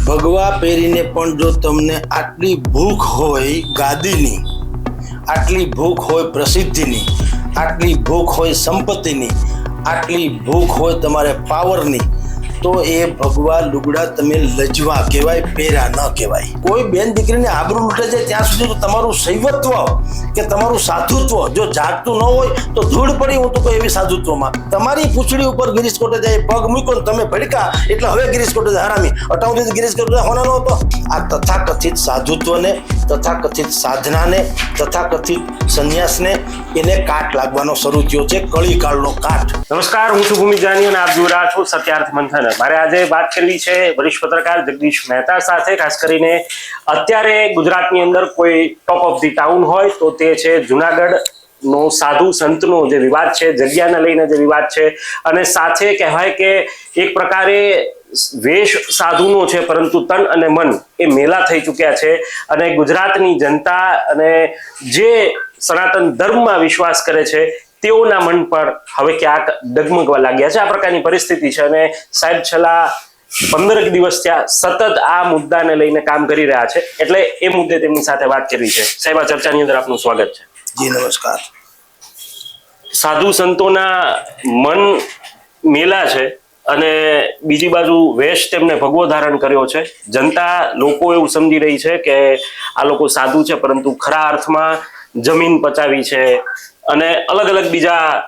ભગવા પહેરીને પણ જો તમને આટલી ભૂખ હોય ગાદીની, આટલી ભૂખ હોય પ્રસિદ્ધિની, આટલી ભૂખ હોય સંપત્તિની, આટલી ભૂખ હોય તમારે પાવરની, તો એ ભગવા લુગડા તમે લજવા કહેવાય, પહેરા ન કહેવાય. કોઈ બેન દીકરીને આબરૂ લૂંટે છે ત્યાં સુધી તો તમારું સૈવત્વ કે તમારું સાધુત્વ જો જાગતું ન હોય તો ધૂળ પડી. હું તો કોઈ એવી સાધુત્વમાં તમારી પૂંછડી ઉપર ગિરીશ કોટેચાએ પગ મૂક્યો ને તમે ભડકા એટલે હવે ગિરીશ કોટેચા હરામી અટાઉથી ગિરીશ કોટેચા હોનાનો હતો. આ તથાકથિત સાધુત્વને, તથાકથિત સાધનાને, તથાકથિત સંન્યાસને એને કાટ લાગવાનો શરૂ થયો છે, કળી કાળનો કાટ. નમસ્કાર, હું છું ભૂમિ જાની અને આપ જોઈ રહ્યા છો સત્યાર્થ મંથન. મારે આજે વાત કરવી છે વરિષ્ઠ પત્રકાર જગદીશ મહેતા સાથે. ખાસ કરીને અત્યારે ગુજરાતની અંદર કોઈ ટોપ ઓફ ધી ટાઉન હોય તો તે છે જુનાગઢ નો સાધુ સંતનો જે વિવાદ છે, જગ્યાને લઈને જે વિવાદ છે, અને સાથે કહેવાય કે એક પ્રકારે વેશ સાધુનો છે પરંતુ તન અને મન એ મેલા થઈ ચૂક્યા છે. અને ગુજરાતની જનતા અને જે સનાતન ધર્મમાં વિશ્વાસ કરે છે તેઓના મન પર હવે ક્યાંક ડગમગવા લાગ્યા છે. આ પ્રકારની પરિસ્થિતિ છે અને સાહેબ છેલ્લા 15 દિવસ ત્યાં સતત આ મુદ્દાને લઈને કામ કરી રહ્યા છે, એટલે એ મુદ્દે તેમની સાથે વાત કરવી છે. સાહેબ, આ ચર્ચાની અંદર આપનું સ્વાગત છે. જી નમસ્કાર. સાધુ સંતોના મન મેલા છે અને બીજી બાજુ વેશ તેમને ભગવો ધારણ કર્યો છે. જનતા લોકો એવું સમજી રહી છે કે આ લોકો સાધુ છે પરંતુ ખરા અર્થમાં જમીન પચાવી છે અને અલગ અલગ બીજા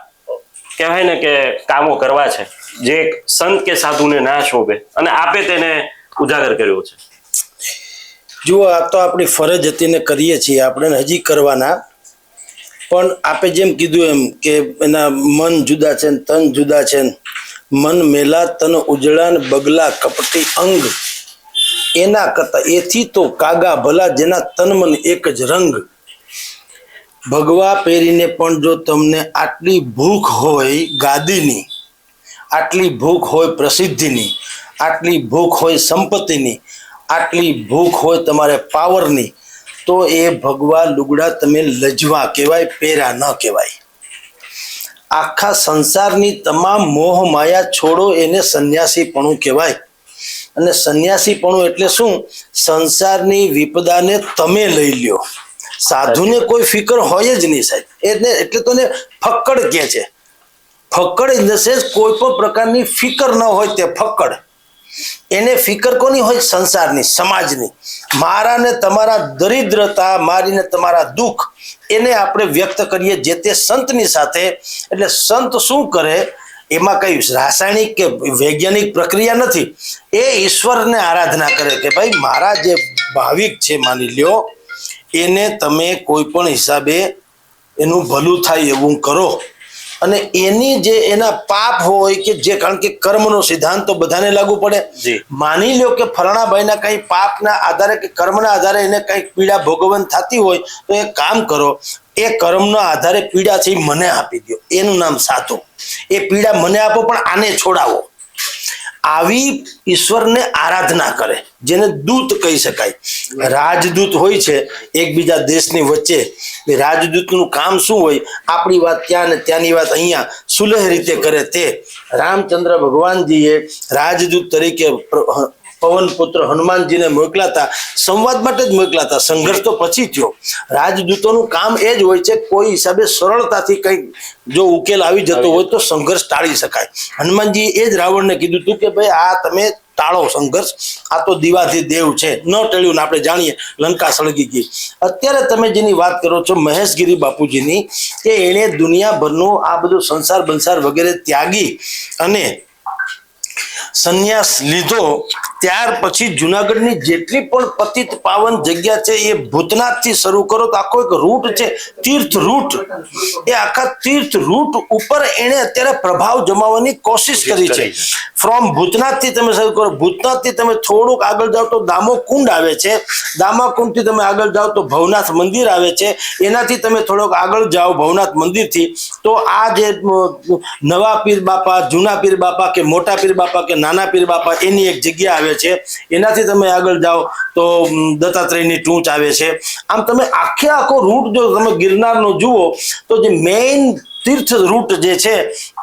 કહેવાય ને કે કામો કરવા છે જે સંત કે સાધુને ના શોભે, અને આપે તેને ઉજાગર કર્યો છે. જુઓ, આ તો આપણી ફરજ હતી ને કરીએ છીએ આપણે, હજી કરવાના. પણ આપે જેમ કીધું એમ કે એના મન જુદા છે ને તન જુદા છે. મન મેલા તન ઉજળા ને બગલા કપટી અંગ, એના કરતા એથી તો કાગા ભલા જેના તન મન એક જ રંગ. ભગવા પહેરીને પણ જો તમને આટલી ભૂખ હોય ગાદીની, આટલી ભૂખ હોય પ્રસિદ્ધિની, આટલી ભૂખ હોય સંપત્તિની, આટલી ભૂખ હોય તમારે પાવરની, તો એ ભગવા લુગડા તમે લજવા કહેવાય, પહેરા ન કહેવાય. આખા સંસારની તમામ મોહ માયા છોડો, એને સંન્યાસીપણું કહેવાય. અને સંન્યાસીપણું એટલે શું? સંસારની વિપદાને તમે લઈ લ્યો. સાધુને કોઈ ફિકર હોય જ નહીં સાહેબ, એટલે તો ફક્કડ કહે છે. ફક્કડ ઇન ધ સેન્સ કોઈ પણ પ્રકારની ફિકર ન હોય તે ફક્કડ. એને ફિકર કોની હોય? સંસારની, સમાજની. મારા ને તમારા દરિદ્રતા, મારીને તમારા દુઃખ, એને આપણે વ્યક્ત કરીએ જે તે સંતની સાથે. એટલે સંત શું કરે? એમાં કઈ રાસાયણિક કે વૈજ્ઞાનિક પ્રક્રિયા નથી. એ ઈશ્વરને આરાધના કરે કે ભાઈ મારા જે ભાવિક છે માની લ્યો, એને તમે કોઈ પણ હિસાબે એનું ભલું થાય એવું કરો. અને એની જે એના પાપ હોય કે જે, કારણ કે કર્મનો સિદ્ધાંત તો બધાને લાગુ પડે. માની લ્યો કે ફલાણાભાઈના કઈ પાપના આધારે કે કર્મના આધારે એને કઈક પીડા ભોગવન થતી હોય તો એ કામ કરો, એ કર્મના આધારે પીડા છે મને આપી દો, એનું નામ સાધુ. એ પીડા મને આપો પણ આને છોડાવો. આવી ઈશ્વરને આરાધના કરે, જેને દૂત કહી શકાય. રાજદૂત હોય છે એકબીજા દેશની વચ્ચે. રાજદૂતનું કામ શું હોય? આપણી વાત ત્યાં ને ત્યાંની વાત અહીંયા સુલહ રીતે કરે. તે રામચંદ્ર ભગવાનજીએ રાજદૂત તરીકે પવનપુત્ર હનુમાનજીને મોકલ્યા હતા, સંવાદ માટે જ મોકલ્યા હતા. સંઘર્ષ તો પછી થયો. રાજદૂતોનું કામ એ જ હોય છે, કોઈ હિસાબે સરળતાથી કંઈક જો ઉકેલ આવી જતો હોય તો સંઘર્ષ ટાળી શકાય. હનુમાનજી એ જ રાવણને કીધું હતું કે ભાઈ આ તમે ટાળો સંઘર્ષ, આ તો દીવાથી દેવ છે. ન ટળ્યું ને આપણે જાણીએ લંકા સળગી ગઈ. અત્યારે તમે જેની વાત કરો છો મહેશગીરી બાપુજીની, કે એણે દુનિયાભરનું આ બધું સંસાર બંસાર વગેરે ત્યાગી અને સંન્યાસ લીધો. ત્યાર પછી જુનાગઢની જેટલી પણ પતિત પાવન જગ્યા છે એ ભૂતનાથથી શરૂ કરો તો આખો એક રૂટ છે, તીર્થ રૂટ. એ આખા તીર્થ રૂટ ઉપર એણે અત્યારે પ્રભાવ જમાવવાની કોશિશ કરી છે. ફ્રોમ ભૂતનાથથી તમે શરૂ કરો, ભૂતનાથથી તમે થોડુંક આગળ જાઓ તો દામોકુંડ આવે છે, દામાકુંડથી તમે આગળ જાઓ તો ભવનાથ મંદિર આવે છે, એનાથી તમે થોડોક આગળ જાઓ ભવનાથ મંદિરથી તો આ જે નવા પીર બાપા, જૂના પીર બાપા કે મોટા પીર બાપા કે નાના પીર બાપા એની એક જગ્યા આવે છે. એનાથી તમે આગળ જાઓ તો દત્તાત્રેયની ટૂંચ આવે છે. આમ તમે આખો રૂટ જો તમે ગિરનારનો જુઓ તો જે મેઇન તીર્થ રૂટ જે છે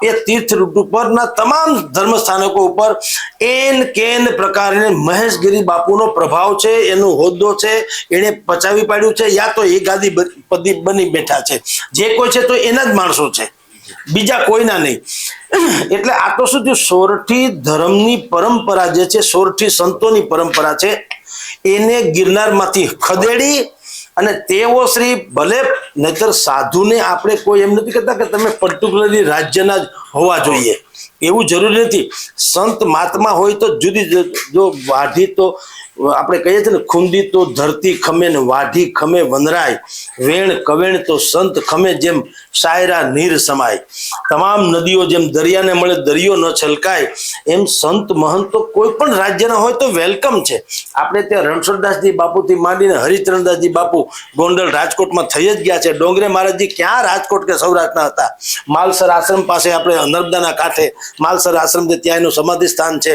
એ તીર્થ રૂટ ઉપરના તમામ ધર્મ સ્થાનકો ઉપર એન કેન પ્રકારે મહેશગીરી બાપુનો પ્રભાવ છે, એનો હોદ્દો છે, એને પચાવી પાડ્યું છે, યા તો એ ગાદી બની બેઠા છે. જે કોઈ છે તો એના જ માણસો છે, બીજા કોઈના નહીં. એટલે આ તો શું થયું, સોરઠી ધર્મની પરંપરા જે છે, સોરઠી સંતોની પરંપરા છે, એને ગિરનારમાંથી ખદેડી અને તેઓ શ્રી ભલે નહીતર સાધુને આપણે કોઈ એમ નથી કહેતા કે તમે પર્ટિક્યુલરલી રાજ્યના જ હોવા જોઈએ, એવું જરૂરી નથી. સંત મહાત્મા હોય તો જુદી, જો વાઢી તો આપણે કહીએ છીએ ને, ખૂંદી તો ધરતી ખમે ને વાઢી ખમે વનરાય, વેણ કવેણ તો સંત ખમે જેમ શાયરા નીર સમાય. તમામ નદીઓ જેમ દરિયાને મળે દરિયો ન છલકાય, એમ સંત મહંત તો કોઈ પણ રાજ્યના હોય તો વેલકમ છે. આપણે ત્યાં રણછોડદાસજી બાપુથી માંડીને હરિચરણદાસજી બાપુ ગોંડલ રાજકોટમાં થઈ જ ગયા છે. ડોંગરે મહારાજજી ક્યાં રાજકોટ કે સૌરાષ્ટ્રના હતા? માલસર આશ્રમ પાસે, આપણે નર્મદાના કાંઠે માલસર આશ્રમ છે, ત્યાં એનું સમાધિ સ્થાન છે.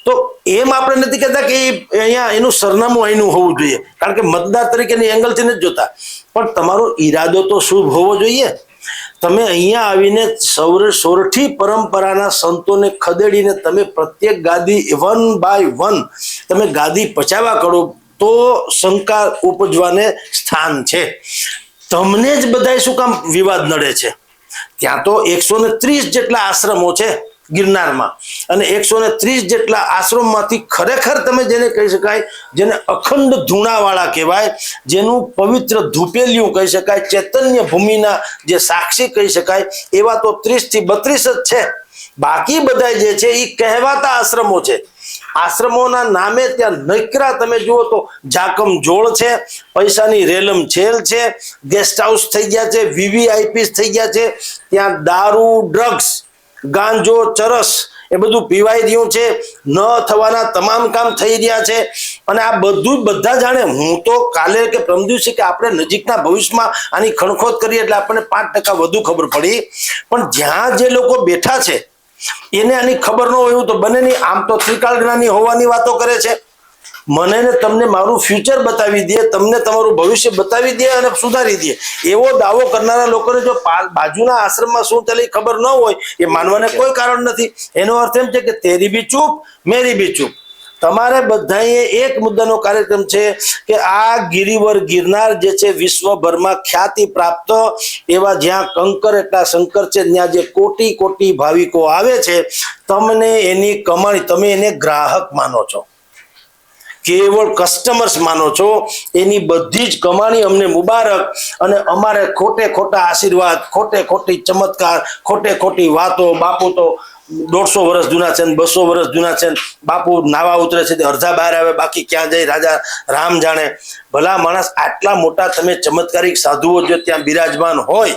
તો એમ આપણે નથી કહેતા કે અહીંયા એનું સરનામું અહીંનું હોવું જોઈએ, કારણ કે મતદાર તરીકેની એંગલથી નથી જોતા, પણ તમારો ઈરાદો તો શુભ હોવો જોઈએ. તમે અહીંયા આવીને સોરઠી પરંપરાના સંતોને ખદેડીને તમે પ્રત્યેક ગાદી 1 by 1 તમે ગાદી પચાવવા કરો તો શંકા ઉપજવાને સ્થાન છે. તમને જ બધાય શું કામ વિવાદ નડે છે? ત્યાં તો 130 જેટલા આશ્રમો છે ગિરનારમાં, અને 130 જેટલા આશ્રમમાંથી ખરેખર તમે જેને કહી શકાય, જેને અખંડ ધૂણાવાળા કહેવાય, જેનું પવિત્ર ધૂપેલિયું કહી શકાય, ચૈતન્ય ભૂમિના જે સાક્ષી કહી શકાય, એવા તો 30 થી 32 જ છે. બાકી બધા જે છે એ કહેવાતા આશ્રમો છે. આશ્રમોના નામે ત્યાં નકરા તમે જુઓ તો જાકમ જોળ છે, પૈસાની રેલમ છેલ છે, ગેસ્ટ હાઉસ થઈ ગયા છે, VVIP થઈ ગયા છે, ત્યાં દારૂ, ડ્રગ્સ, ગાંજો, ચરસ એ બધું પીવાઈ રહ્યું છે, ન થવાના તમામ કામ થઈ રહ્યા છે. અને આ બધું બધા જાણે. હું તો કાલે કે પ્રમ દિવસે કે આપણે નજીકના ભવિષ્યમાં આની ખણખોદ કરી એટલે આપણને 5% વધુ ખબર પડી, પણ જ્યાં જે લોકો બેઠા છે એને આની ખબર ન હોય એવું તો બને નહીં. આમ તો ત્રિકાળ જ્ઞાની હોવાની વાતો કરે છે. મને ને તમને મારું ફ્યુચર બતાવી દે, તમને તમારું ભવિષ્ય બતાવી દે અને સુધારી દે, એવો દાવો કરનારા લોકોને જો બાજુના આશ્રમમાં શું ચાલે ખબર ન હોય, એ માનવાને કોઈ કારણ નથી. એનો અર્થ એમ છે કે તેરી બી ચૂપ મેરી બી ચૂપ. તમારે બધાએ એક મુદ્દાનો કાર્યક્રમ છે કે આ ગિરિવર ગિરનાર જે છે વિશ્વભરમાં ખ્યાતિ પ્રાપ્ત એવા, જ્યાં કંકર એટલા શંકર છે, ત્યાં જે કોટી કોટી ભાવિકો આવે છે, તમને એની કમાણી, તમે એને ગ્રાહક માનો છો, કેવળ કસ્ટમર્સ માનો છો. એની બધી જ કમાણી અમને મુબારક, અને અમારે ખોટે ખોટા આશીર્વાદ, ખોટે ખોટી ચમત્કાર, ખોટે ખોટી વાતો. બાપુ તો 150 વર્ષ જૂના છે, 200 વર્ષ જૂના છે. બાપુ નાવા ઉતરે છે, અડધા બહાર આવે, બાકી ક્યાં જાય રાજા રામ જાણે. ભલા માણસ, આટલા મોટા તમે ચમત્કારિક સાધુઓ જો ત્યાં બિરાજમાન હોય,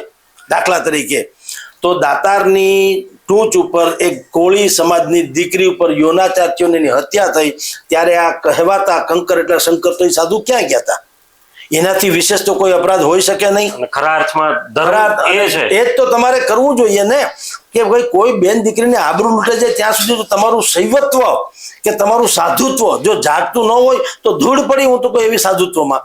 દાખલા તરીકે, તો દાતારની ટૂંચ ઉપર એક કોળી સમાજની દીકરી ઉપર યોનાચાર્યોની હત્યા થઈ, ત્યારે આ કહેવાતા કંકર એટલે શંકર તો એ સાધુ ક્યાં ગયા હતા? એનાથી વિશેષ તો કોઈ અપરાધ હોઈ શકે નહીં. ખરા અર્થમાં ધર્મ એ છે, એ જ તો તમારે કરવું જોઈએ ને, કે ભાઈ કોઈ બેન દીકરીને આબરૂ લૂંટે છે ત્યાં સુધી તો તમારું શૈવત્વ કે તમારું સાધુત્વ જો જાગતું ન હોય તો ધૂળ પડી. હું તો કોઈ એવી સાધુત્વમાં,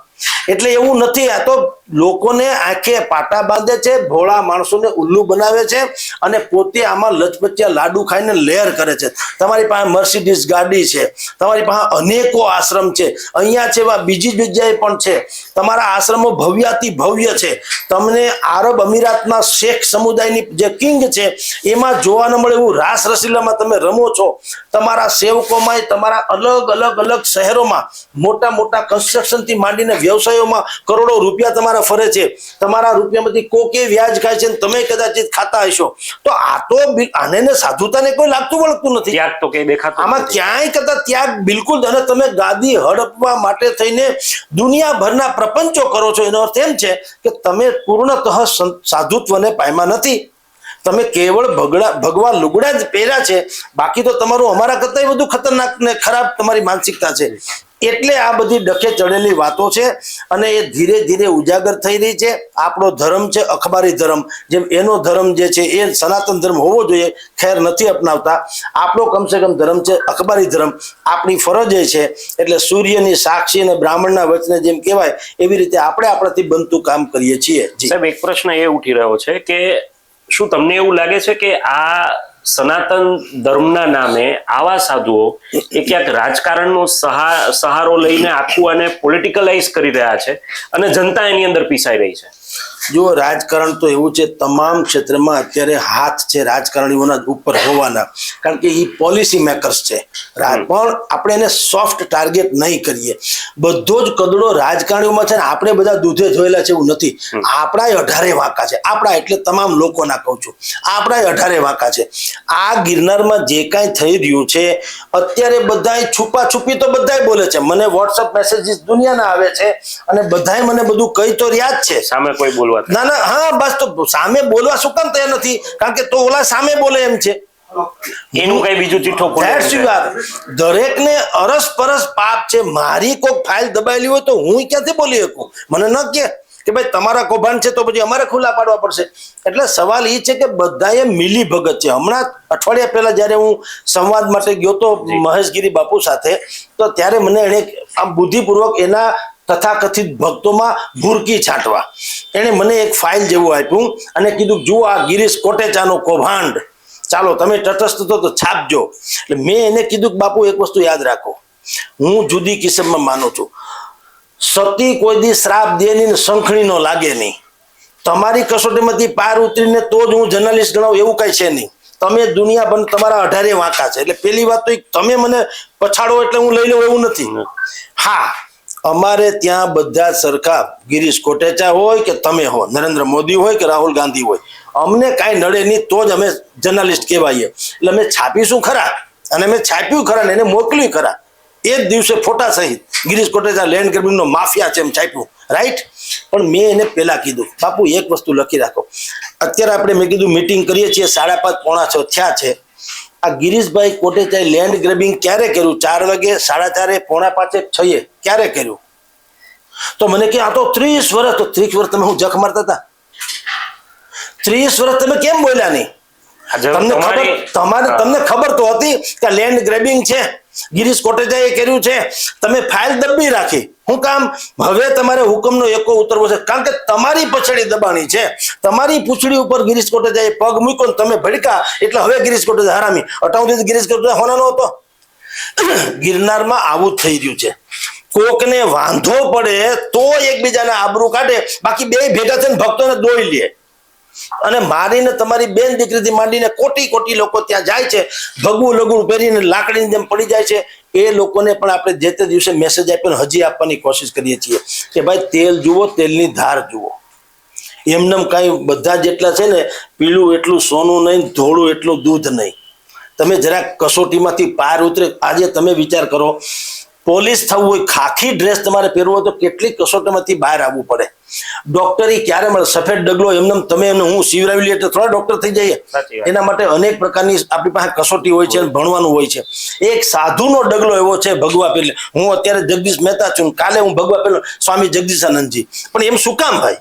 એટલે એવું નથી. આ તો લોકોને આંખે પાટા બાંધે છે, ભોળા માણસોને ઉલ્લુ બનાવે છે, અને પોતે આમાં લચપચિયા લાડુ ખાઈને લહેર કરે છે. તમારી પાસે મર્સિડીઝ ગાડી છે, તમારી પાસે અનેકો આશ્રમ છે, અહીંયા છે એવા બીજી જગ્યાએ પણ છે. તમારા આશ્રમો ભવ્યાતિ ભવ્ય છે. તમને આરબ અમીરાતના શેખ સમુદાયની જે કિંગ છે એમાં જોવા ન મળે એવું રાસ રસીલામાં તમે રમો છો. તમારા સેવકોમાં, તમારા અલગ અલગ અલગ શહેરોમાં મોટા મોટા કન્સ્ટ્રક્શનથી માંડીને વ્યવસાયોમાં કરોડો રૂપિયા તમારા ફરે છે. તમારા રૂપિયામાંથી કોકે વ્યાજ ખાય છે, તમે કદાચિત ખાતા હશો. તો આ તો આને સાધુતાને કોઈ લાગતું વળગતું નથી. ત્યાગ તો કઈ દેખાતો આમાં ક્યાંય કદાચ ત્યાગ બિલકુલ. અને તમે ગાદી હડપવા માટે થઈને દુનિયાભરના પ્રપંચો કરો છો, એનો અર્થ એમ છે કે તમે પૂર્ણતઃ સાધુત્વને પામ્યા નથી. તમે કેવળ ભગવા લુગડા જ પહેર્યા છે, બાકી તો તમારું અમારા કરતા વધુ ખતરનાક ને ખરાબ તમારી માનસિકતા છે. એટલે આ બધી ડખે ચડેલી વાતો છે, અને એ ધીરે ધીરે ઉજાગર થઈ રહી છે. આપણો ધર્મ છે અખબારી ધર્મ, જેમ એનો ધર્મ જે છે એ સનાતન ધર્મ હોવો જોઈએ, ખેર નથી અપનાવતા. આપણો કમસે કમ ધર્મ છે અખબારી ધર્મ. આપણી ફરજ એ છે, એટલે સૂર્યની સાક્ષી અને બ્રાહ્મણના વચને જેમ કહેવાય એવી રીતે આપણે આપણાથી બનતું કામ કરીએ છીએ. સાહેબ, એક પ્રશ્ન એ ઉઠી રહ્યો છે કે શું તમને એવું લાગે છે કે આ સનાતન ધર્મના નામે આવા સાધુઓ એ ક્યાંક રાજકારણનો સહારો લઈને આખું આને પોલિટિકલાઇઝ કરી રહ્યા છે અને જનતા એની અંદર પીસાઈ રહી છે? જો રાજકારણ તો એવું છે, તમામ ક્ષેત્રમાં અત્યારે હાથ છે રાજકારણીઓના ઉપર હોવાના, કારણ કે એ પોલિસી મેકર્સ છે. પણ આપણે એને સોફ્ટ ટાર્ગેટ નહીં કરીએ. બધો જ કદડો રાજકારણીઓમાં છે ને આપણે બધા દૂધે જોયેલા છે એવું નથી. આપણા 18 વાંકા છે, આપણા એટલે તમામ લોકોના કહું છું, આપણા 18 વાંકા છે. આ ગિરનારમાં જે કાંઈ થઈ રહ્યું છે અત્યારે બધાય છુપી તો બધાય બોલે છે, મને વોટ્સઅપ મેસેજીસ દુનિયાના આવે છે અને બધાય મને બધું કહી તો રહ્યા જ છે. સામે કોઈ બોલવા ના હા બસ, તો સામે બોલવા શું કામ તૈયાર નથી? કારણ કે તો ઓલા સામે બોલે એમ છે. એનું કઈ બીજું ચીઠો દરેકને અરસપરસ પાપ છે. મારી કોઈ ફાઇલ દબાયેલી હોય તો હું ક્યાંથી બોલી શકું? મને ન કે ભાઈ તમારા કૌભાંડ છે તો પછી અમારે ખુલ્લા પાડવા પડશે. એટલે સવાલ એ છે કે બધાએ મિલી ભગત છે. હમણાં અઠવાડિયા પહેલા જ્યારે હું સંવાદ માટે ગયો તો મહેશગીરી બાપુ સાથે, તો ત્યારે મને એને આમ બુદ્ધિપૂર્વક એના તથાકથિત ભક્તોમાં ભૂરકી છાંટવા એણે મને એક ફાઇલ જેવું આપ્યું અને કીધું જુઓ આ ગિરીશ કોટેચાનો કૌભાંડ, ચાલો તમે તટસ્થ તો છાપજો. એટલે મેં એને કીધું કે બાપુ એક વસ્તુ યાદ રાખો, હું જુદી કિસ્મમાં માનું છું. સતી કોઈ દી શ્રાપ દે નહીં ને શંખણી નો લાગે નહીં. તમારી કસોટીમાંથી પાર ઉતરીને તો જ હું જર્નલિસ્ટ ગણાવું એવું કઈ છે નહીં. તમે દુનિયાભર તમારા 18 વાંકા છે. એટલે પેલી વાત તો તમે મને પછાડો એટલે હું લઈ લઉં એવું નથી. હા, અમારે ત્યાં બધા સરખા, ગિરીશ કોટેચા હોય કે તમે હો, નરેન્દ્ર મોદી હોય કે રાહુલ ગાંધી હોય, અમને કાંઈ નડે નહીં તો જ અમે જર્નલિસ્ટ કહેવાઈએ. એટલે અમે છાપીશું ખરા અને અમે છાપ્યું ખરા ને એને મોકલ્યું ખરા. એ જ દિવસે ફોટા સહિત ગિરીશ કોટેચા લેન્ડ ગ્રેબિંગનો માફિયા છે એમ છાપ્યું, રાઈટ. પણ મેં એને પહેલા કીધું બાપુ એક વસ્તુ લખી રાખો. અત્યારે આપણે મેં કીધું મીટિંગ કરીએ છીએ, 5:30 પોણા 6 થયા છે. આ ગિરીશભાઈ કોટેચાએ લેન્ડ ગ્રેબિંગ ક્યારે કર્યું? 4 વાગે, 4:30, પોણા 5, 6 ક્યારે કર્યું? તો મને કે આ તો 30 વર્ષ. તો 30 વર્ષ તમે હું જખ મારતા હતા? 30 વર્ષ તમે કેમ બોલ્યા નહીં? તમને ખબર તો હતી કે લેન્ડ ગ્રેબિંગ છે, ગિરીશ કોટેચાએ કર્યું છે, તમે ફાઇલ દબી રાખી. શું કામ? હવે તમારે હુકમનો એકો ઉતરવો છે, કારણ કે તમારી પછડી દબાણી છે. તમારી પૂંછડી ઉપર ગિરીશ કોટેચાએ પગ મૂક્યો ને તમે ભડકા, એટલે હવે ગિરીશ કોટેચા હરામી. અટાઉથી ગિરીશ કોટેચા હોનાનો હતો. ગિરનારમાં આવું જ થઈ રહ્યું છે. કોકને વાંધો પડે તો એકબીજાને આબરૂ કાઢે, બાકી બે ભેગા થઈને ભક્તોને દોઈ લે અને મારીને તમારી બેન દીકરીથી માંડીને કોટી લોકો ત્યાં જાય છે, ભગવું લગું પહેરીને લાકડીની જેમ પડી જાય છે. એ લોકોને પણ આપણે જે તે દિવસે મેસેજ આપ્યો હજી આપવાની કોશિશ કરીએ છીએ કે ભાઈ તેલ જુઓ, તેલની ધાર જુઓ. એમને કાંઈ બધા જેટલા છે ને, પીળું એટલું સોનું નહીં, ધોળું એટલું દૂધ નહીં. તમે જરાક કસોટીમાંથી પાર ઉતરે. આજે તમે વિચાર કરો, પોલીસ થવું હોય, ખાખી ડ્રેસ તમારે પહેરવો હોય તો કેટલી કસોટીમાંથી બહાર આવવું પડે. ડોક્ટરી ક્યારે મળે? સફેદ ડગલો એમને તમે એને હું સિવરાવી લઈએ એટલે થોડા ડોક્ટર થઈ જઈએ? એના માટે અનેક પ્રકારની આપણી પાસે કસોટી હોય છે, ભણવાનું હોય છે. એક સાધુનો ડગલો એવો છે ભગવા પેલે. હું અત્યારે જગદીશ મહેતા છું, કાલે હું ભગવા પેલો સ્વામી જગદીશાનંદજી. પણ એમ શું કામ ભાઈ?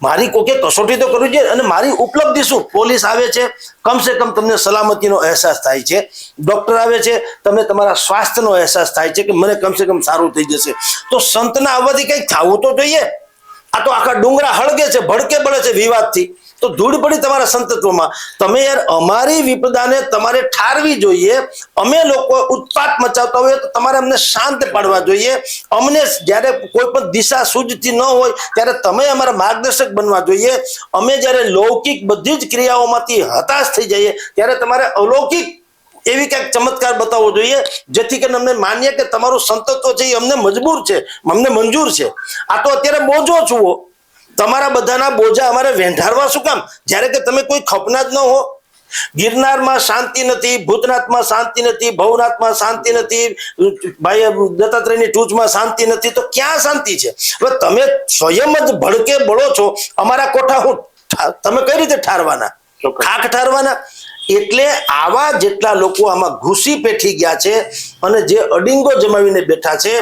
મારી કોકે કસોટી તો કરવી છે. અને મારી ઉપલબ્ધિ શું? પોલીસ આવે છે, કમસે કમ તમને સલામતીનો અહેસાસ થાય છે. ડોક્ટર આવે છે, તમને તમારા સ્વાસ્થ્યનો અહેસાસ થાય છે કે મને કમસે કમ સારું થઈ જશે. તો સંતના આવવાથી કંઈક થવું તો જોઈએ. આ તો આખા ડુંગરા હળગે છે, ભડકે પડે છે વિવાદથી. તો ધૂળ પડી તમારા સંતત્વમાં. તમે યાર અમારી વિપદાને તમારે ઠારવી જોઈએ. અમે લોકો ઉત્પાત મચાવતા હોઈએ તો તમારે અમને શાંત પાડવા જોઈએ. અમને જ્યારે કોઈ પણ દિશા સૂઝતી ન હોય ત્યારે તમે અમારા માર્ગદર્શક બનવા જોઈએ. અમે જ્યારે લૌકિક બધી જ ક્રિયાઓમાંથી હતાશ થઈ જઈએ ત્યારે તમારે અલૌકિક એવી કંઈક ચમત્કાર બતાવવો જોઈએ જેથી કરીને અમને માનીએ કે તમારું સંતત્વ છે એ અમને મજબૂર છે, અમને મંજૂર છે. આ તો અત્યારે બોજો છુઓ. તમારા બધાના બોજા અમારે વેંઢારવા શું કામ? જ્યારે કે તમે કોઈ ખપના જ ન હો. ગિરનારમાં શાંતિ નથી, ભૂતનાથમાં શાંતિ નથી, ભવનાથમાં શાંતિ નથી, ભાઈ દત્તાત્રેયની ટૂંચમાં શાંતિ નથી, તો ક્યાં શાંતિ છે? હવે તમે સ્વયં જ ભડકે બળો છો. અમારા કોઠા હું તમે કઈ રીતે ઠારવાના? ખાક ઠારવાના? એટલે આવા જેટલા લોકો આમાં ઘૂસી પેઠી ગયા છે અને જે અડિંગો જમાવીને બેઠા છે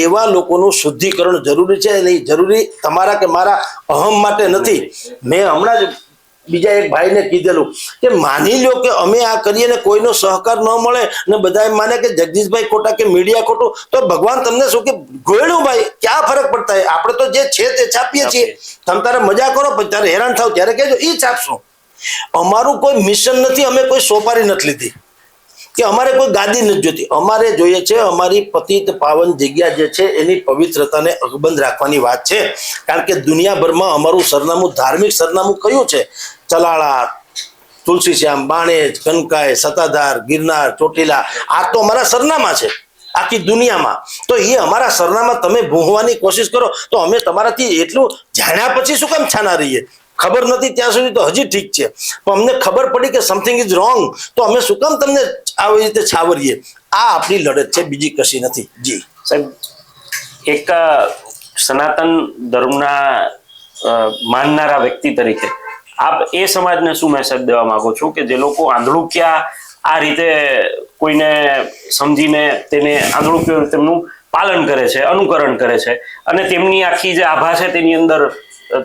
એવા લોકોનું શુદ્ધિકરણ જરૂરી છે. અને એ જરૂરી તમારા કે મારા અહમ માટે નથી. મેં હમણાં જ બીજા એક ભાઈને કીધેલું કે માની લો કે અમે આ કરીએ ને કોઈનો સહકાર ન મળે ને બધા એમ માને કે જગદીશભાઈ ખોટા કે મીડિયા ખોટું, તો ભગવાન તમને શું કે ગોળ્યું ભાઈ, ક્યાં ફરક પડતા હોય? આપણે તો જે છે તે છાપીએ છીએ. તમે તારે મજા કરો, પછી તારે હેરાન થાવ ત્યારે કહેજો, એ છાપશું. અમારું કોઈ મિશન નથી, અમે કોઈ સોપારી નથી લીધી કે અમારે કોઈ ગાદી નથી જોતી. અમારે જોઈએ છે અમારી પતિત પાવન જગ્યા જે છે એની પવિત્રતાને અકબંધ રાખવાની વાત છે. કારણ કે દુનિયાભરમાં અમારું સરનામું, ધાર્મિક સરનામું કયું છે? ચલાળા, તુલસીશ્યામ, બાણેજ, કનકાઈ, સતાધાર, ગિરનાર, ચોટીલા, આ તો અમારા સરનામા છે આખી દુનિયામાં. તો એ અમારા સરનામા તમે ભૂંસવાની કોશિશ કરો તો અમે તમારાથી એટલું જાણ્યા પછી શું કામ છાના રહીએ? ખબર નથી ત્યાં સુધી તો હજી ઠીક છે, પણ અમને ખબર પડી કે સમથિંગ ઇઝ રોંગ તો અમે શું કામ તમને આવી રીતે છાવરીએ? આ આપણી લડત છે, બીજી કશી નથી. જી સાહેબ, એક સનાતન ધર્મના માનનારા વ્યક્તિ તરીકે આપ એ સમાજને શું મેસેજ દેવા માંગો છો કે જે લોકો આંધળુકિયા આ રીતે કોઈને સમજીને તેને આંધળુકિયા તેમનું પાલન કરે છે, અનુકરણ કરે છે અને તેમની આખી જે આભા છે તેની અંદર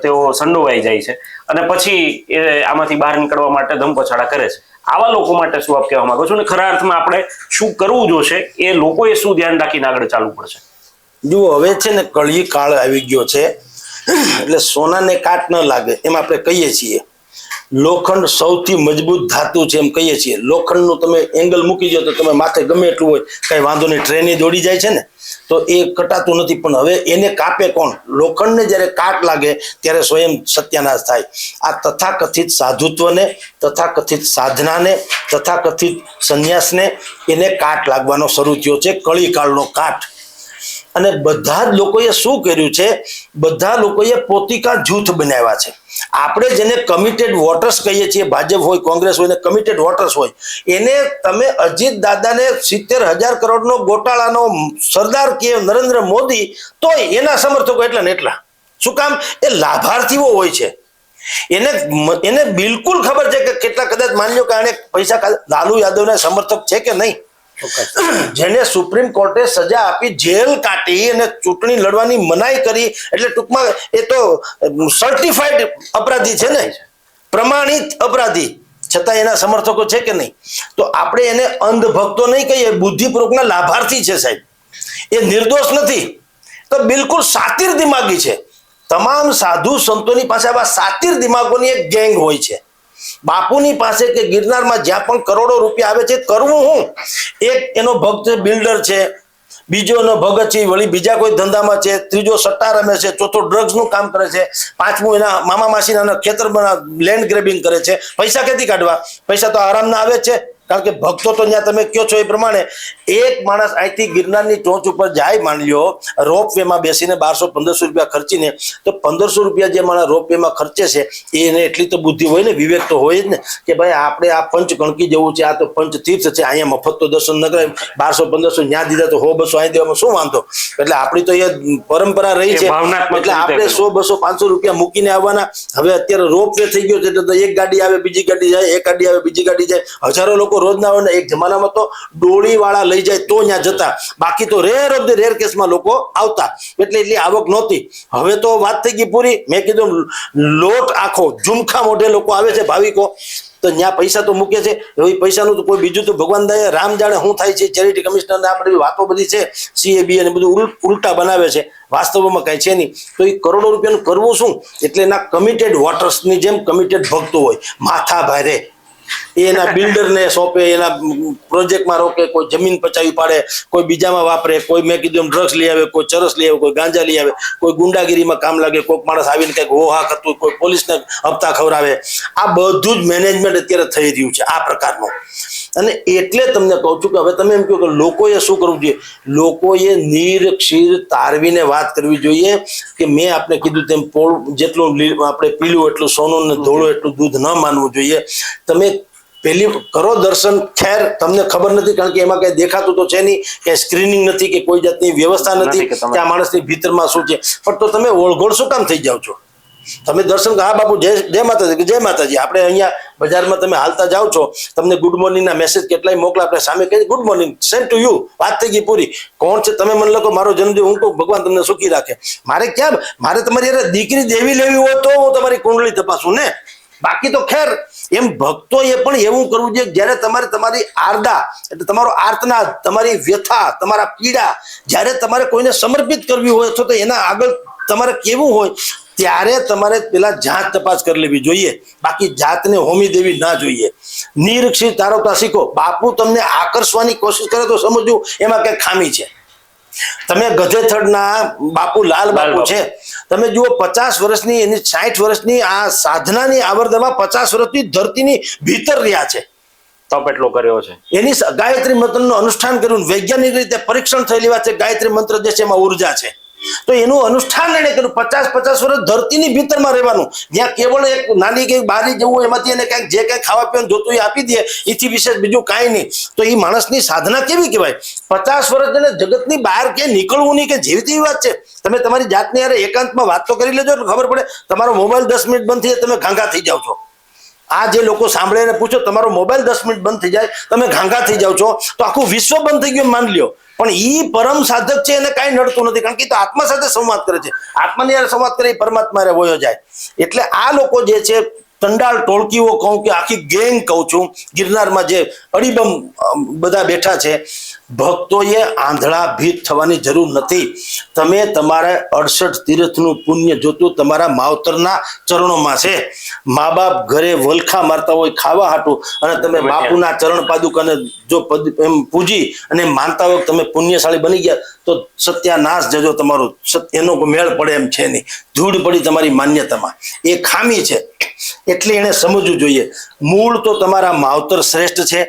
તેઓ સંડોવાઈ જાય છે અને પછી એ આમાંથી બહાર નીકળવા માટે ધમપછાડા કરે છે. આવા લોકો માટે શું આપ કહેવા માંગો છો અને ખરા અર્થમાં આપણે શું કરવું જોશે? એ લોકોએ શું ધ્યાન રાખીને આગળ ચાલવું પડશે? જુઓ, હવે છે ને કળિયુગ કાળ આવી ગયો છે એટલે સોનાને કાટ ન લાગે એમ આપણે કહીએ છીએ. લોખંડ સૌથી મજબૂત ધાતુ છે એમ કહીએ છીએ. લોખંડનું તમે એંગલ મૂકી દો તો તમે માથે ગમે એટલું હોય કઈ વાંધો નહીં, ટ્રેને દોડી જાય છે ને, તો એ કટાતું નથી. પણ હવે એને કાપે કોણ? લોખંડને જ્યારે કાટ લાગે ત્યારે સ્વયં સત્યાનાશ થાય. આ તથાકથિત સાધુત્વને, તથાકથિત સાધનાને, તથાકથિત સંન્યાસને એને કાટ લાગવાનો શરૂ થયો છે, કળીકાળનો કાટ. અને બધા જ લોકોએ શું કર્યું છે? બધા લોકોએ પોતિકા જૂથ બનાવ્યા છે. આપણે જેને કમિટેડ વોટર્સ કહીએ છીએ, ભાજપ હોય, કોંગ્રેસ હોય ને કમિટેડ વોટર્સ હોય, એને તમે અજીત દાદાને 70,000 કરોડનો ગોટાળાનો સરદાર કે નરેન્દ્ર મોદી, તો એના સમર્થકો એટલા ને એટલા. શું કામ? એ લાભાર્થીઓ હોય છે. એને બિલકુલ ખબર છે કે કેટલા, કદાચ માની લો કે આને પૈસા, લાલુ યાદવના સમર્થક છે કે નહીં, જેને સુપ્રીમ કોર્ટે સજા આપી, જેલ કાઢી અને ચૂંટણી લડવાની મનાઈ કરી, એટલે ટૂંકમાં એ તો સર્ટિફાઈડ અપરાધી છે ને, પ્રમાણિત અપરાધી, છતાં એના સમર્થકો છે કે નહીં? તો આપણે એને અંધભક્તો નહીં કહીએ, બુદ્ધિપૂર્વકના લાભાર્થી છે સાહેબ. એ નિર્દોષ નથી, તો બિલકુલ સાતીર દિમાગી છે. તમામ સાધુ સંતોની પાસે આવા સાતીર દિમાગોની એક ગેંગ હોય છે. બાપુની પાસે કે ગિરનારમાં જ્યાં પણ કરોડો રૂપિયા આવે છે, કરવું હું? એક એનો ભક્ત બિલ્ડર છે, બીજો એનો ભગત છે, વળી બીજા કોઈ ધંધામાં છે, ત્રીજો સટ્ટા રમે છે, ચોથો ડ્રગ્સનું કામ કરે છે, પાંચમું એના મામા માસીના ખેતરમાં લેન્ડ ગ્રેબિંગ કરે છે. પૈસા ક્યાંથી કાઢવા? પૈસા તો આરામના આવે જ છે. કારણ કે ભક્તો તો ત્યાં તમે કહો છો એ પ્રમાણે એક માણસ અહીંથી ગિરનારની ટોચ ઉપર જાય, માની લો રોપ વેમાં બેસીને 1200-1500 રૂપિયા ખર્ચીને, તો 1500 રૂપિયા જે માણસ રોપ વેમાં ખર્ચે છે એને એટલી તો બુદ્ધિ હોય ને, વિવેક તો હોય જ ને, કે ભાઈ આપણે આ પંચ ગણકી જેવું છે, આ તો પંચ તીર્થ છે, અહીંયા મફત તો દર્શન ન કરાય, 1200-1500 ન્યા દીધા તો 100-200 અહીં દેવામાં શું વાંધો? એટલે આપણી તો એ પરંપરા રહી છે, એટલે આપણે 100-200-500 રૂપિયા મૂકીને આવવાના. હવે અત્યારે રોપ વે થઈ ગયો છે એટલે એક ગાડી આવે, બીજી ગાડી જાય, એક ગાડી આવે, બીજી ગાડી જાય, હજારો લોકો રોજના હોય ને. એક જમાનામાં તો ડોળી વાળા લઈ જાય તો ત્યાં જતા, બાકી તો રેર ઓફ ધ રેર કેસમાં લોકો આવતા, એટલે એટલી આવક નહોતી. હવે તો વાત થઈ ગઈ પૂરી. મેં કીધું લોટ આખો ઝુમખા મોઢે લોકો આવે છે ભાવિકો, તો ત્યાં પૈસા તો મૂકે છે. એ પૈસાનું તો કોઈ બીજું તો ભગવાન દયા, રામ જાણે શું થાય છે. ચેરિટી કમિશનર ને આપણે વાતો બધી છે, CAB અને બધું ઉલટા બનાવે છે, વાસ્તવમાં કઈ છે નહીં. તો એ કરોડો રૂપિયાનું કરવું શું? એટલે એના કમિટેડ વોટર્સની જેમ કમિટેડ ભક્તો હોય, માથા ભારે, એના બિલ્ડરને સોંપે, એના પ્રોજેક્ટમાં રોકે, કોઈ જમીન પચાવી પાડે, કોઈ બીજામાં વાપરે, કોઈ મેં કીધું ડ્રગ્સ લઈ આવે, કોઈ ચરસ લઈ આવે, કોઈ ગાંજા લઈ આવે, કોઈ ગુંડાગીરીમાં કામ લાગે, કોઈક માણસ આવીને કંઈક હોહા કરતું, કોઈ પોલીસને હપ્તા ખવડાવે. આ બધું જ મેનેજમેન્ટ અત્યારે થઈ રહ્યું છે આ પ્રકારનું. અને એટલે તમને કહું છું કે હવે તમે એમ કહો કે લોકોએ શું કરવું જોઈએ? લોકોએ નીર ક્ષીર તારવીને વાત કરવી જોઈએ કે મેં આપણે કીધું તેમ જેટલું આપણે પીલું એટલું સોનું ને ધોળું એટલું દૂધ ન માનવું જોઈએ. તમે પેલી કરો દર્શન, ખેર તમને ખબર નથી કારણ કે એમાં કઈ દેખાતું તો છે નહીં, કે સ્ક્રીનિંગ નથી, કે કોઈ જાતની વ્યવસ્થા નથી કે આ માણસની ભીતરમાં શું છે. પણ તો તમે ઓળઘોળ શું કામ થઈ જાવ છો? તમે દર્શન, હા બાપુ જય માતાજી, જય માતાજી. આપણે અહીંયા બજારમાં તમે હાલતા જાઓ છો, તમને ગુડ મોર્નિંગના મેસેજ કેટલાય મોકલા, આપણે સામે કહી good morning send to you, વાત થઈ ગઈ પૂરી. કોણ છે તમે મને લખો, મારો જન્મદિવસ, હું કહું ભગવાન તમને સુખી રાખે. મારે ક્યાં, મારે તમારી યાર દીકરી દેવી લેવી હોય તો હું તમારી કુંડળી તપાસું ને, બાકી તો ખેર. એમ ભક્તોએ પણ એવું કરવું જોઈએ જ્યારે તમારી આરદા એટલે તમારો આર્તનાદ, તમારી વ્યથા, તમારા પીડા જ્યારે તમારે કોઈને સમર્પિત કરવી હોય અથવા તો એના આગળ તમારે કેવું હોય ત્યારે તમારે પેલા જાત તપાસ કરી લેવી જોઈએ, બાકી જાતને હોમી દેવી ના જોઈએ. નિરીક્ષિત તારવતા શીખો. બાપુ તમને આકર્ષવાની કોશિશ કરે તો સમજવું એમાં કઈ ખામી છે. તમે ગધેથડના બાપુ લાલ બાપુ છે, તમે જુઓ 50 વર્ષની એની 60 વર્ષની આ સાધનાની આવરદમાં 50 વર્ષની ધરતીની ભીતર રહ્યા છે. તપ એટલો કર્યો છે. એની ગાયત્રી મંત્રનું અનુષ્ઠાન કર્યું, વૈજ્ઞાનિક રીતે પરીક્ષણ થયેલી વાત છે. ગાયત્રી મંત્ર જે છે એમાં ઉર્જા છે, તો એનું અનુષ્ઠાન એને કર્યું. 50 વર્ષ ધરતીની ભીતરમાં રહેવાનું, જ્યાં કેવળ એક નાની કઈ બારી જેવું એમાંથી એને કંઈક જે કંઈ ખાવા પીવાનું જોતું એ આપી દે, એથી વિશેષ બીજું કાંઈ નહીં. તો એ માણસની સાધના કેવી કહેવાય? 50 વર્ષ એને જગતની બહાર ક્યાંય નીકળવું નહીં, કે જેવી તેવી વાત છે. તમે તમારી જાતની યારે એકાંતમાં વાત તો કરી લેજો એટલે ખબર પડે. તમારો મોબાઈલ 10 મિનિટ બંધ થઈ જાય તમે ઘાંઘા થઈ જાઓ છો. આ જે લોકો સાંભળે એને પૂછો, તમારો મોબાઈલ 10 મિનિટ બંધ થઈ જાય તમે ઘાંઘા થઈ જાઓ છો, તો આખું વિશ્વ બંધ થઈ ગયું માની લ્યો. પણ ઈ પરમ સાધક છે, એને કાંઈ નડતું નથી, કારણ કે તો આત્મા સાથે સંવાદ કરે છે. આત્માની યારે સંવાદ કરે એ પરમાત્મા વયો જાય. એટલે આ લોકો જે છે ચંડાળ ટોળકીઓ કહું કે આખી ગેંગ કહું છું, ગિરનારમાં જે અડીબમ બધા બેઠા છે, ભક્તોએ આંધળા ભીત થવાની જરૂર નથી. તમે તમારે 68 તીર્થનું પુણ્ય જોતું તમારા માવતરના ચરણોમાં છે. મા બાપ ઘરે વલખા મારતા હોય ખાવા હાટું, અને તમે બાપુના ચરણ પાદુકાને જો એમ પૂજી અને માનતા હોય તમે પુણ્યશાળી બની ગયા, તો સત્યાનાશ જજો તમારું. એનો મેળ પડે એમ છે નહીં, ધૂળ પડી તમારી માન્યતામાં, એ ખામી છે. એટલે એને સમજવું જોઈએ. મૂળ તો તમારા માવતર શ્રેષ્ઠ છે.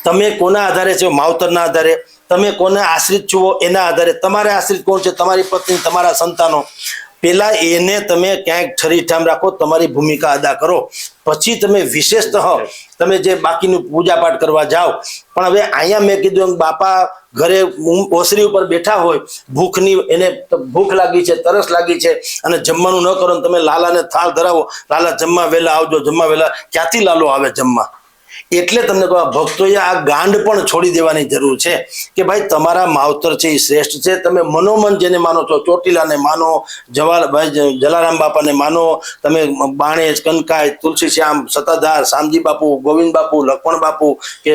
તમે કોના આધારે છો? માવતરના આધારે. તમે કોને આશ્રિત છો? એના આધારે. તમારે આશ્રિત કોણ છે? તમારી પત્ની, તમારા સંતાનો. પેલા એને તમે ક્યાંક ઠરીઠામ રાખો, તમારી ભૂમિકા અદા કરો, પછી તમે વિશેષતઃ તમે જે બાકીનું પૂજા પાઠ કરવા જાઓ. પણ હવે અહીંયા મેં કીધું બાપા ઘરે ઓસરી ઉપર બેઠા હોય, ભૂખની એને ભૂખ લાગી છે, તરસ લાગી છે, અને જમવાનું ન કરો, તમે લાલાને થાળ ધરાવો, લાલા જમવા વહેલા આવજો, જમવા વહેલા. ક્યાંથી લાલો આવે જમવા? એટલે તમને કહો, ભક્તોએ આ ગાંડ પણ છોડી દેવાની જરૂર છે કે ભાઈ તમારા માવતર છે એ શ્રેષ્ઠ છે. તમે મનોમન જેને માનો છો, ચોટીલાને માનો, જલારામ બાપાને માનો, તમે બાણેજ, કનકાય, તુલસી શ્યામ, સતાધાર, શામજી બાપુ, ગોવિંદ બાપુ, લક્ષ્મણ બાપુ કે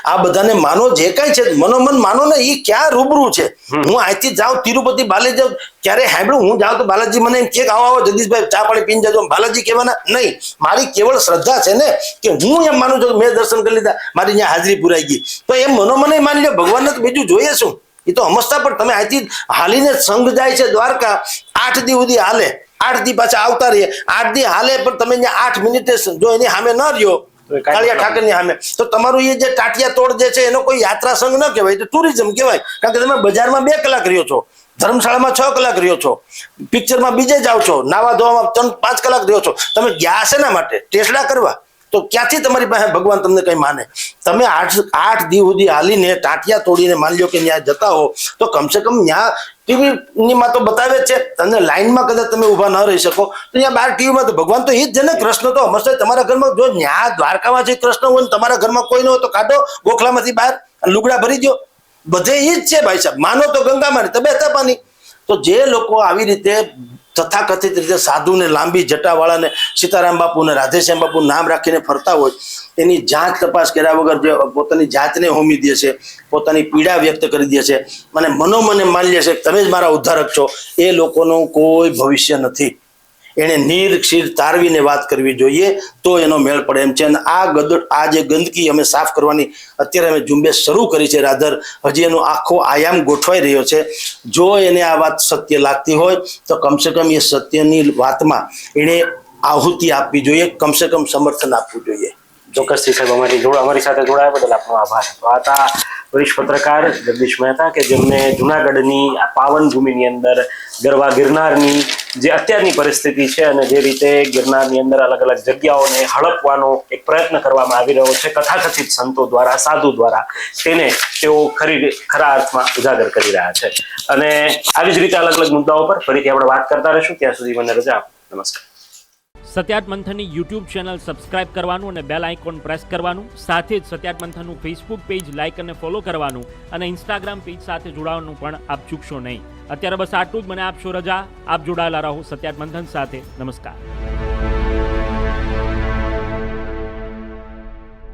આ બધાને માનો, જે કાંઈ છે મનોમન માનો ને. એ ક્યાં રૂબરૂ છે? હું અહીંથી જાઉં તિરુપતિ બાલાજી જાઉં, ક્યારે સાંભળ્યું હું જાઉં તો બાલાજી મને એમ કે આવો જગદીશભાઈ ચા પાણી પીને જજો, બાલાજી કહેવાના નહીં. મારી કેવળ શ્રદ્ધા છે ને, કે હું એમ માનું છું મેં દર્શન કરી લીધા, મારી ત્યાં હાજરી પુરાઈ ગઈ, તો એમ મનોમન માની લો. ભગવાનને તો બીજું જોઈએ શું? એ તો સમજતા. પણ તમે અહીંથી હાલીને સંઘ જાય છે દ્વારકા, 8 દી સુધી હાલે, 8 દી પાછા આવતા રહીએ, 8 દી હાલે, પણ તમે ત્યાં 8 મિનિટે જો એની સામે ન રહ્યો, કાળિયા ઠાકરની સામે, તો તમારું એ જે ટાટિયા તોડ જે છે એનો કોઈ યાત્રા સંઘ ન કહેવાય, તો ટુરિઝમ કહેવાય. કારણ કે તમે બજારમાં 2 કલાક રહ્યો છો, ધર્મશાળામાં 6 કલાક રહ્યો છો, પિક્ચરમાં બીજે જાઓ છો, નાવા ધોવામાં 3-5 કલાક રહ્યો છો. તમે ગયા શેના માટે? ટેસડા કરવા. તો ક્યાંથી તમારી પાસે ભગવાન તમને કઈ માને? તમે 8 દી સુધી હાલીને ટાટિયા તોડીને માની લો કે ત્યાં જતા હો, તો કમસે કમ ત્યાં ટીવીમાં તો બતાવે છે. તમને લાઈનમાં કદાચ તમે ઊભા ન રહી શકો, તો ત્યાં બહાર ટીવીમાં તો ભગવાન તો એ જ છે ને. કૃષ્ણ તો હમણાં તમારા ઘરમાં, જો ત્યાં દ્વારકામાં જે કૃષ્ણ હોય ને તમારા ઘરમાં કોઈ ન હોય તો કાઢો ગોખલામાંથી બહાર, લુગડા ભરી દો. બધે એ જ છે ભાઈ સાહેબ. માનો તો ગંગા માની, તબે તપાની. તો જે લોકો આવી રીતે તથાકથિત રીતે સાધુને, લાંબી જટાવાળાને, સીતારામ બાપુને, રાધેશ્યામ બાપુ નામ રાખીને ફરતા હોય, એની જાંચ તપાસ કર્યા વગર જે પોતાની જાતને હોમી દે છે, પોતાની પીડા વ્યક્ત કરી દે છે, મને મનોમને માની લે છે કે તમે જ મારા ઉદ્ધારક છો, એ લોકોનું કોઈ ભવિષ્ય નથી. એને નિર્ક્ષીર તારવીને વાત કરવી જોઈએ, તો એનો મેળ પડે એમ છે. અને આ જે ગંદકી અમે સાફ કરવાની અત્યારે અમે ઝુંબેશ શરૂ કરી છે રાધર, હજી એનો આખો આયામ ગોઠવાઈ રહ્યો છે. જો એને આ વાત સત્ય લાગતી હોય તો કમસે કમ એ સત્યની વાતમાં એને આહુતિ આપવી જોઈએ, કમસે કમ સમર્થન આપવું જોઈએ. ચોક્કસથી સાહેબ, અમારી સાથે જોડાયા બદલ આપનો આભાર. તો આ હતા વરિષ્ઠ પત્રકાર જગદીશ મહેતા, કે જેમને જુનાગઢની આ પાવન ભૂમિની અંદર ગરવા ગિરનારની જે અત્યારની પરિસ્થિતિ છે, અને જે રીતે ગિરનારની અંદર અલગ અલગ જગ્યાઓને હડપવાનો એક પ્રયત્ન કરવામાં આવી રહ્યો છે કથાકથિત સંતો દ્વારા, સાધુ દ્વારા, તેને તેઓ ખરા અર્થમાં ઉજાગર કરી રહ્યા છે. અને આવી જ રીતે અલગ અલગ મુદ્દાઓ પર ફરીથી આપણે વાત કરતા રહીશું. ત્યાં સુધી મને રજા આપો. નમસ્કાર. સત્યાર્થ મંથનની યુટ્યુબ ચેનલ સબસ્ક્રાઇબ કરવાનું અને બેલ આઇકોન પ્રેસ કરવાનું, સાથે જ સત્યાર્થ મંથનનું ફેસબુક પેજ લાઇક અને ફોલો કરવાનું, અને ઇન્સ્ટાગ્રામ પેજ સાથે જોડાવાનું પણ આપ ચૂકશો નહીં. અત્યારે બસ આટલું જ. મને આપશો રજા. આપ જોડાયેલા રહો સત્યાર્થ મંથન સાથે. નમસ્કાર.